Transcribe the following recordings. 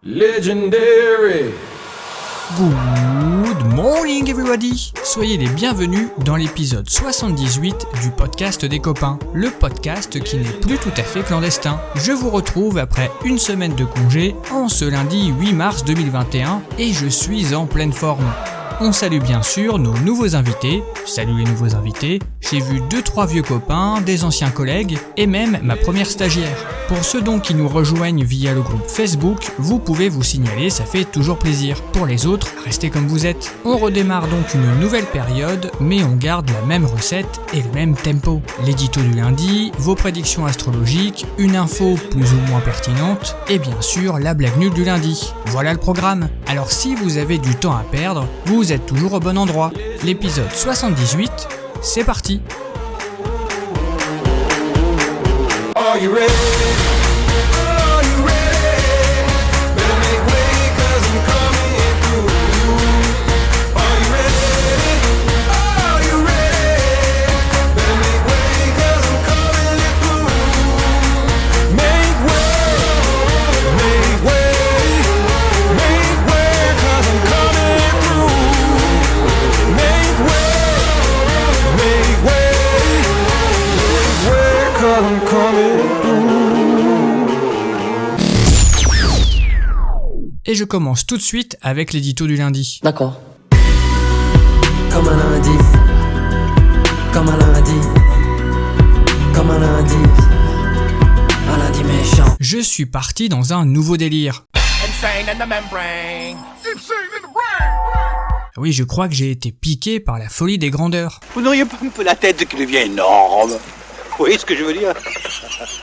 Legendary. Good morning everybody! Soyez les bienvenus dans l'épisode 78 du podcast des copains, le podcast qui n'est plus tout à fait clandestin. Je vous retrouve après une semaine de congé en ce lundi 8 mars 2021 et je suis en pleine forme. On salue bien sûr nos nouveaux invités. Salut les nouveaux invités. J'ai vu 2-3 vieux copains, des anciens collègues et même ma première stagiaire. Pour ceux donc qui nous rejoignent via le groupe Facebook, vous pouvez vous signaler, ça fait toujours plaisir. Pour les autres, restez comme vous êtes. On redémarre donc une nouvelle période, mais on garde la même recette et le même tempo. L'édito du lundi, vos prédictions astrologiques, une info plus ou moins pertinente et bien sûr la blague nulle du lundi. Voilà le programme. Alors si vous avez du temps à perdre, vous êtes toujours au bon endroit. L'épisode 78, c'est parti. Are you ready? Are you ready? Better make way 'cause I'm coming through. Are you ready? Are you ready? Better make way 'cause I'm coming through. Make way 'cause I'm coming through. Make way 'cause I'm coming. Et je commence tout de suite avec l'édito du lundi. D'accord. Comme un lundi. Comme un lundi. Comme un lundi. Un lundi méchant. Je suis parti dans un nouveau délire. Insane in the membrane. Oui, je crois que j'ai été piqué par la folie des grandeurs. Vous n'auriez pas un peu la tête qui devient énorme? Vous voyez ce que je veux dire?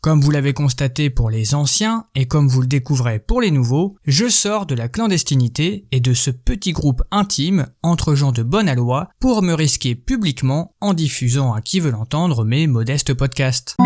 Comme vous l'avez constaté pour les anciens, et comme vous le découvrez pour les nouveaux, je sors de la clandestinité et de ce petit groupe intime entre gens de bonne aloi pour me risquer publiquement en diffusant à qui veut l'entendre mes modestes podcasts.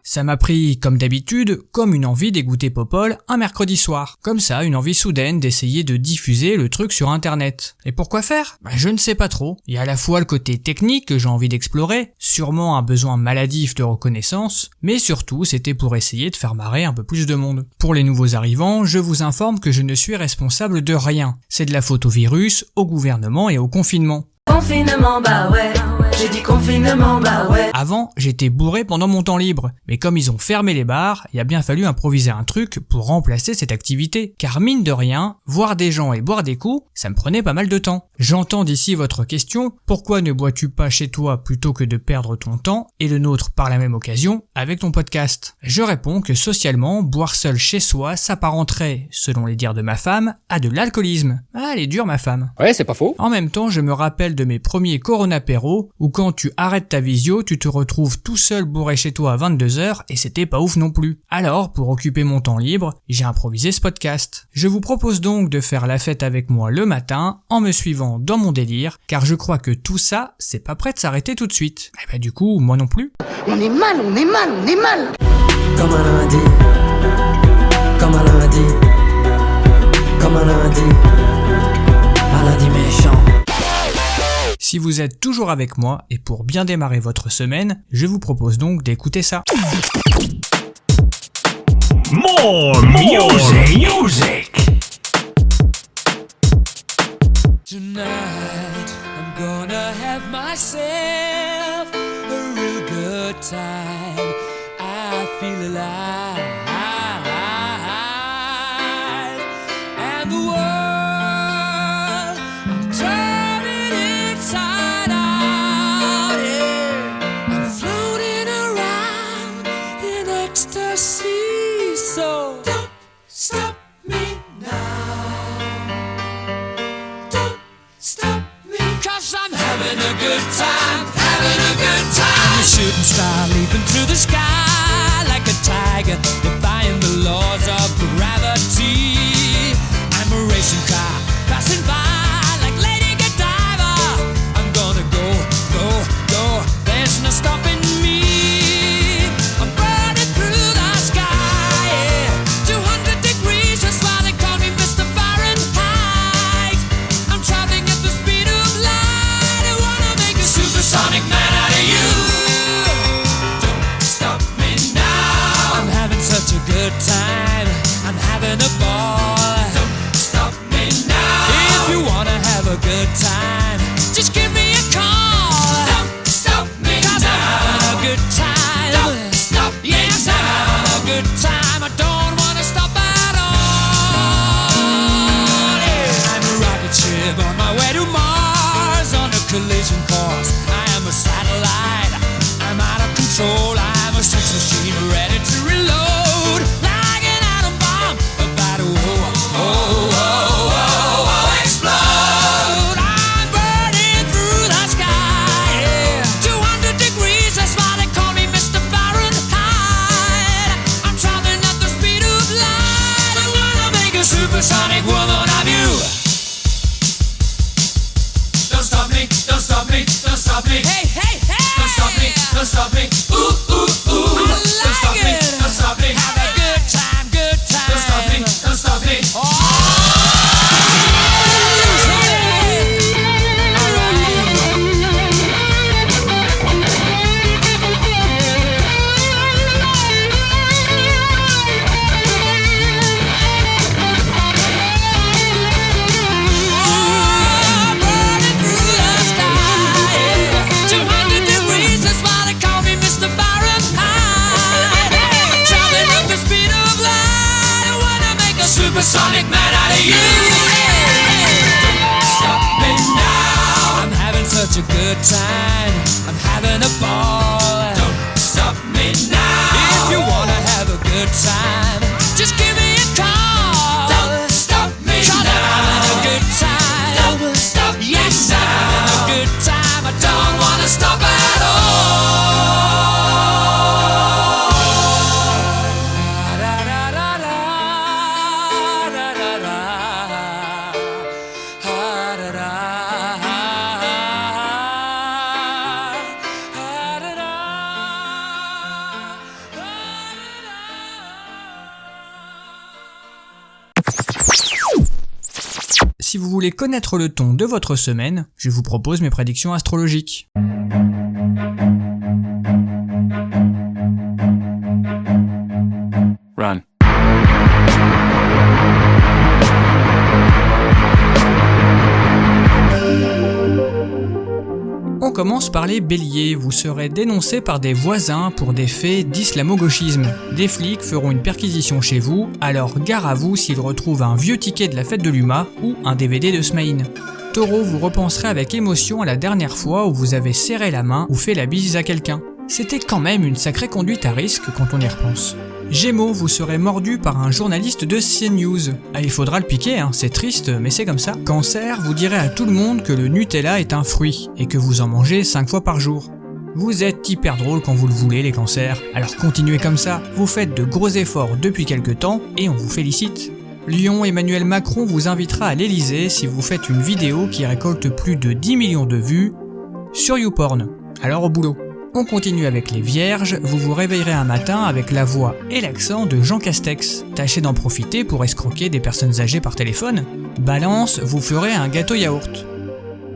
Ça m'a pris, comme d'habitude, comme une envie d'égoutter Popol un mercredi soir. Comme ça, une envie soudaine d'essayer de diffuser le truc sur internet. Et pourquoi faire ? Je ne sais pas trop. Il y a à la fois le côté technique que j'ai envie d'explorer, sûrement un besoin maladif de reconnaissance, mais surtout c'était pour essayer de faire marrer un peu plus de monde. Pour les nouveaux arrivants, je vous informe que je ne suis responsable de rien. C'est de la faute au virus, au gouvernement et au confinement. Confinement, bah ouais, j'ai dit confinement, bah ouais. Avant, j'étais bourré pendant mon temps libre, mais comme ils ont fermé les bars, il a bien fallu improviser un truc pour remplacer cette activité. Car mine de rien, voir des gens et boire des coups, ça me prenait pas mal de temps. J'entends d'ici votre question, pourquoi ne bois-tu pas chez toi plutôt que de perdre ton temps, et le nôtre par la même occasion, avec ton podcast ? Je réponds que socialement, boire seul chez soi s'apparenterait, selon les dires de ma femme, à de l'alcoolisme. Ah, elle est dure ma femme. Ouais, c'est pas faux. En même temps, je me rappelle de mes premiers Corona-péros où quand tu arrêtes ta visio, tu te retrouves tout seul bourré chez toi à 22h et c'était pas ouf non plus. Alors, pour occuper mon temps libre, j'ai improvisé ce podcast. Je vous propose donc de faire la fête avec moi le matin en me suivant dans mon délire, car je crois que tout ça, c'est pas prêt de s'arrêter tout de suite. Et bah du coup, moi non plus. On est mal. Comme un lundi. Comme un lundi. Comme un lundi. Un lundi méchant. Si vous êtes toujours avec moi, et pour bien démarrer votre semaine, je vous propose donc d'écouter ça. More music. Tonight, I'm gonna have myself a real good time. I feel alive. And the world, I'm turning inside out. Yeah. I'm floating around in ecstasy. So don't stop me now. Don't stop me. 'Cause I'm having a good time, having a good time. I'm a shooting star leaping through the sky like a tiger, defying the laws of gravity. I'm a racing car passing by like Lady Godiva. I'm gonna go, go, go. There's no stopping me. I'm burning through the sky, yeah. 200 degrees, that's why they call me Mr. Fahrenheit. I'm traveling at the speed of light. I wanna make a supersonic man out of you. Don't control. I'm a sex machine ready to reload, like an atom bomb about to explode. I'm burning through the sky, yeah. 200 degrees, that's why they call me Mr. Fahrenheit. I'm traveling at the speed of light. I wanna make a supersonic woman of you. Don't stop me, don't stop me, don't stop me. Hey, hey, hey! Don't stop me, don't stop me. Ooh, ooh, ooh. I like don't stop me, don't stop me. Have a good time, good time. Don't stop me, don't stop me. Supersonic man out of you. Stop me now. I'm having such a good time. I'm having a ball. Don't stop me now. If you wanna have a good time, just give me a call. Don't stop me now. I'm having a good time. Don't stop me now. Yes, I'm having a good time. I don't wanna stop at all. Si vous voulez connaître le ton de votre semaine, je vous propose mes prédictions astrologiques. Run. On commence par les béliers, vous serez dénoncé par des voisins pour des faits d'islamo-gauchisme. Des flics feront une perquisition chez vous, alors gare à vous s'ils retrouvent un vieux ticket de la fête de l'UMA ou un DVD de Smaïn. Taureau, vous repenserez avec émotion à la dernière fois où vous avez serré la main ou fait la bise à quelqu'un. C'était quand même une sacrée conduite à risque quand on y repense. Gémeaux, vous serez mordu par un journaliste de CNews. Ah, il faudra le piquer, hein, c'est triste, mais c'est comme ça. Cancer, vous direz à tout le monde que le Nutella est un fruit, et que vous en mangez 5 fois par jour. Vous êtes hyper drôle quand vous le voulez, les cancers. Alors continuez comme ça, vous faites de gros efforts depuis quelque temps, et on vous félicite. Lion, Emmanuel Macron vous invitera à l'Elysée si vous faites une vidéo qui récolte plus de 10 millions de vues sur YouPorn. Alors au boulot. On continue avec les vierges, vous vous réveillerez un matin avec la voix et l'accent de Jean Castex. Tâchez d'en profiter pour escroquer des personnes âgées par téléphone. Balance, vous ferez un gâteau yaourt.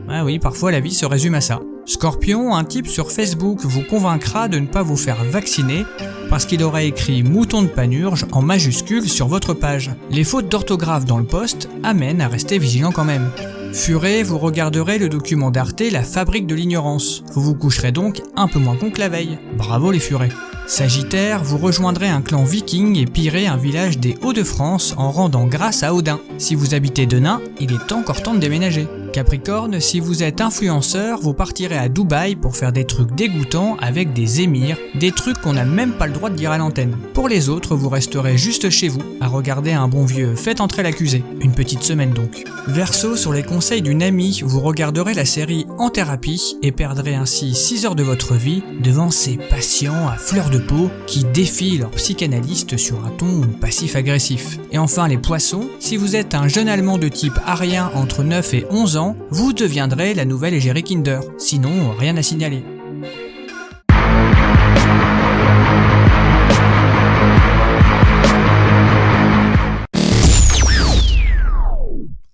Ah oui, parfois la vie se résume à ça. Scorpion, un type sur Facebook vous convaincra de ne pas vous faire vacciner parce qu'il aurait écrit mouton de Panurge en majuscule sur votre page. Les fautes d'orthographe dans le post amènent à rester vigilant quand même. Furet, vous regarderez le document d'Arte La fabrique de l'ignorance. Vous vous coucherez donc un peu moins con que la veille. Bravo les furets. Sagittaire, vous rejoindrez un clan viking et pillerez un village des Hauts-de-France en rendant grâce à Odin. Si vous habitez Denain, il est encore temps de déménager. Capricorne, si vous êtes influenceur, vous partirez à Dubaï pour faire des trucs dégoûtants avec des émirs, des trucs qu'on n'a même pas le droit de dire à l'antenne. Pour les autres, vous resterez juste chez vous, à regarder un bon vieux Faites entrer l'accusé. Une petite semaine donc. Verseau, sur les conseils d'une amie, vous regarderez la série En thérapie et perdrez ainsi 6 heures de votre vie devant ces patients à fleur de peau qui défient leur psychanalyste sur un ton passif-agressif. Et enfin les poissons, si vous êtes un jeune allemand de type arien entre 9 et 11 ans, vous deviendrez la nouvelle égérie Kinder. Sinon, rien à signaler.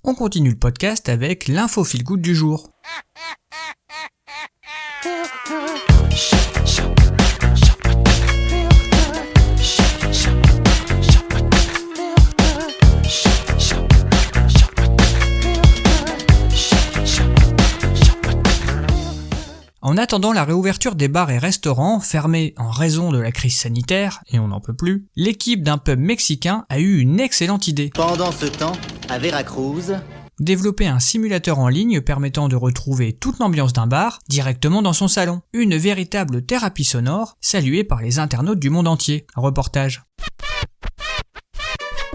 On continue le podcast avec l'info feel good du jour. En attendant la réouverture des bars et restaurants fermés en raison de la crise sanitaire, et on n'en peut plus, l'équipe d'un pub mexicain a eu une excellente idée. Pendant ce temps, à Veracruz, Développer un simulateur en ligne permettant de retrouver toute l'ambiance d'un bar directement dans son salon. Une véritable thérapie sonore, saluée par les internautes du monde entier. Reportage.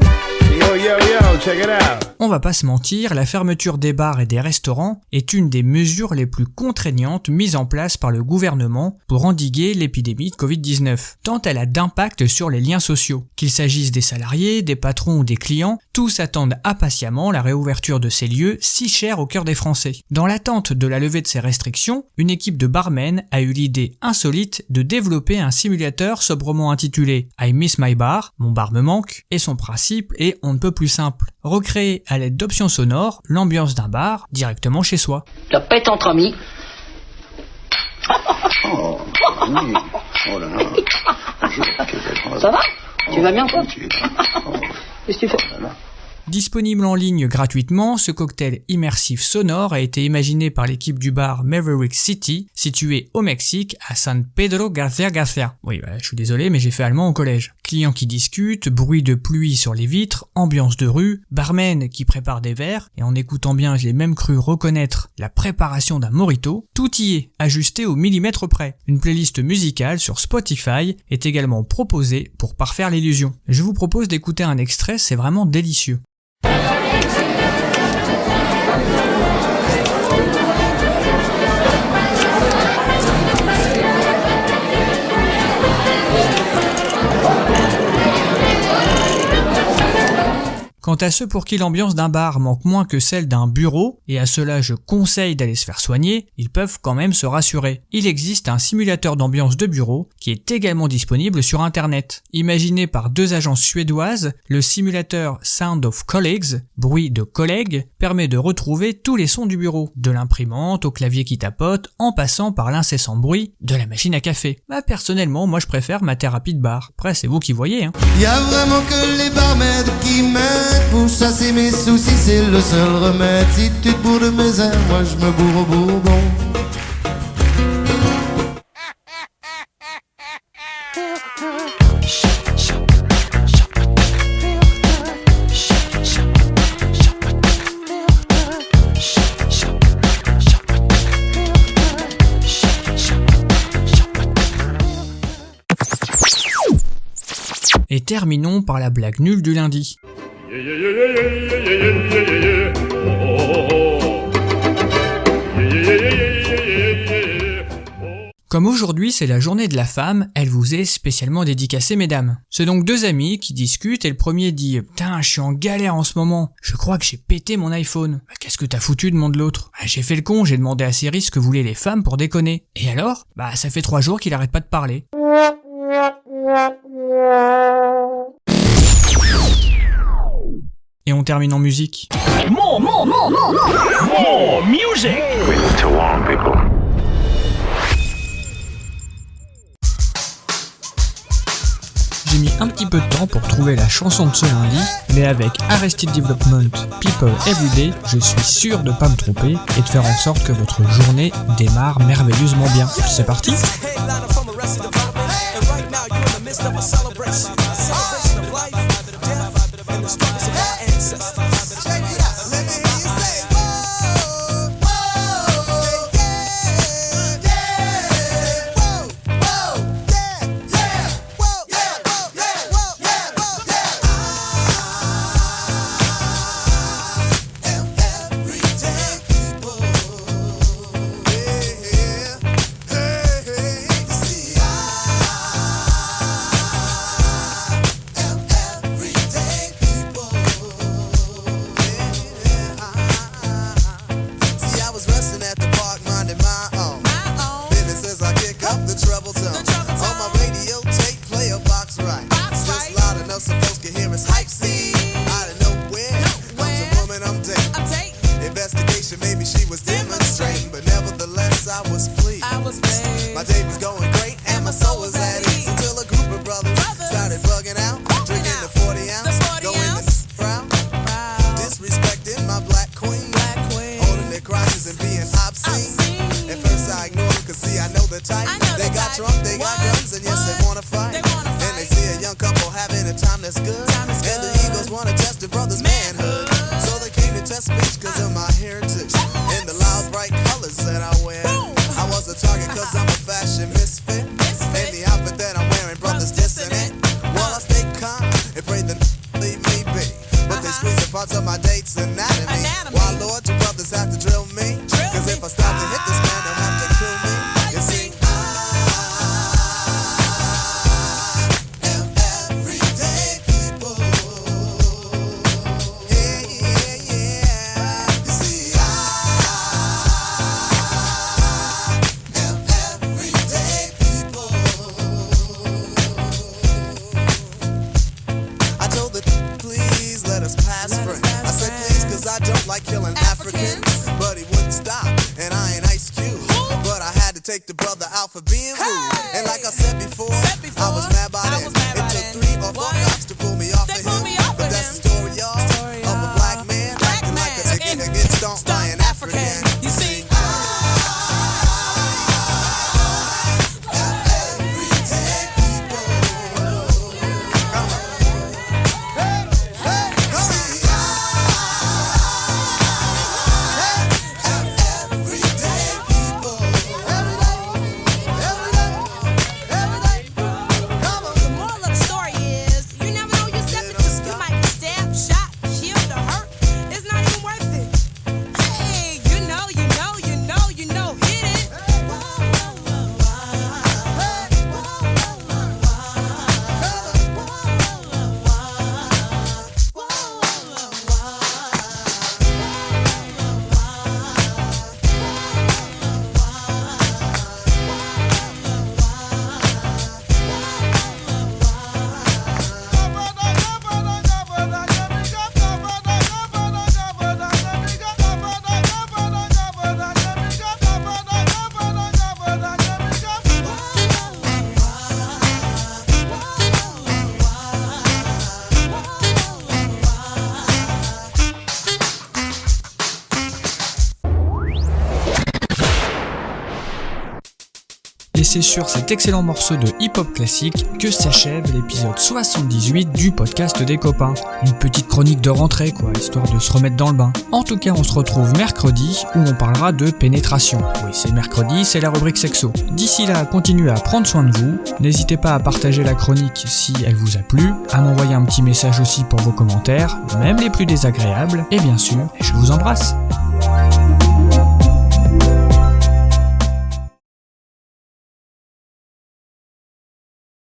Yo, check it out. On va pas se mentir, la fermeture des bars et des restaurants est une des mesures les plus contraignantes mises en place par le gouvernement pour endiguer l'épidémie de Covid-19, tant elle a d'impact sur les liens sociaux. Qu'il s'agisse des salariés, des patrons ou des clients, tous attendent impatiemment la réouverture de ces lieux si chers au cœur des Français. Dans l'attente de la levée de ces restrictions, une équipe de barmen a eu l'idée insolite de développer un simulateur sobrement intitulé I Miss My Bar, mon bar me manque, et son principe est on ne peut plus simple. Recréer à l'aide d'options sonores l'ambiance d'un bar directement chez soi. La pète entre amis. Oh là là. Ça va? Tu vas bien, toi? Qu'est-ce que tu fais? Disponible en ligne gratuitement, ce cocktail immersif sonore a été imaginé par l'équipe du bar Maverick City, situé au Mexique, à San Pedro García García. Oui, je suis désolé, mais j'ai fait allemand au collège. Clients qui discutent, bruit de pluie sur les vitres, ambiance de rue, barman qui prépare des verres, et en écoutant bien, je l'ai même cru reconnaître la préparation d'un mojito, tout y est, ajusté au millimètre près. Une playlist musicale sur Spotify est également proposée pour parfaire l'illusion. Je vous propose d'écouter un extrait, c'est vraiment délicieux. Quant à ceux pour qui l'ambiance d'un bar manque moins que celle d'un bureau, et à ceux-là je conseille d'aller se faire soigner, ils peuvent quand même se rassurer. Il existe un simulateur d'ambiance de bureau qui est également disponible sur internet. Imaginé par 2 agences suédoises, le simulateur Sound of Colleagues, bruit de collègues, permet de retrouver tous les sons du bureau, de l'imprimante au clavier qui tapote, en passant par l'incessant bruit de la machine à café. Personnellement, moi je préfère ma thérapie de bar. Après, c'est vous qui voyez, hein. Y'a vraiment que les barmaids qui m'aident pour chasser mes soucis, c'est le seul remède. Si tu te bourres de mes airs, moi je me bourre au bourbon. Et terminons par la blague nulle du lundi. Comme aujourd'hui c'est la journée de la femme, elle vous est spécialement dédicacée mesdames. C'est donc 2 amis qui discutent et le premier dit « Putain, je suis en galère en ce moment, je crois que j'ai pété mon iPhone. » « Qu'est-ce que t'as foutu ?» demande l'autre. « J'ai fait le con, j'ai demandé à Siri ce que voulaient les femmes pour déconner. » Et alors ? Ça fait 3 jours qu'il arrête pas de parler. Et on termine en musique. More music. J'ai mis un petit peu de temps pour trouver la chanson de ce lundi, mais avec Arrested Development, People Everyday, je suis sûr de pas me tromper et de faire en sorte que votre journée démarre merveilleusement bien. C'est parti! That's good. And the Eagles wanna test the brother's manhood. So they came to test speech 'cause c'est sur cet excellent morceau de hip-hop classique que s'achève l'épisode 78 du podcast des copains. Une petite chronique de rentrée quoi, histoire de se remettre dans le bain. En tout cas, on se retrouve mercredi où on parlera de pénétration. Oui, c'est mercredi, c'est la rubrique sexo. D'ici là, continuez à prendre soin de vous. N'hésitez pas à partager la chronique si elle vous a plu, à m'envoyer un petit message aussi pour vos commentaires, même les plus désagréables. Et bien sûr, je vous embrasse.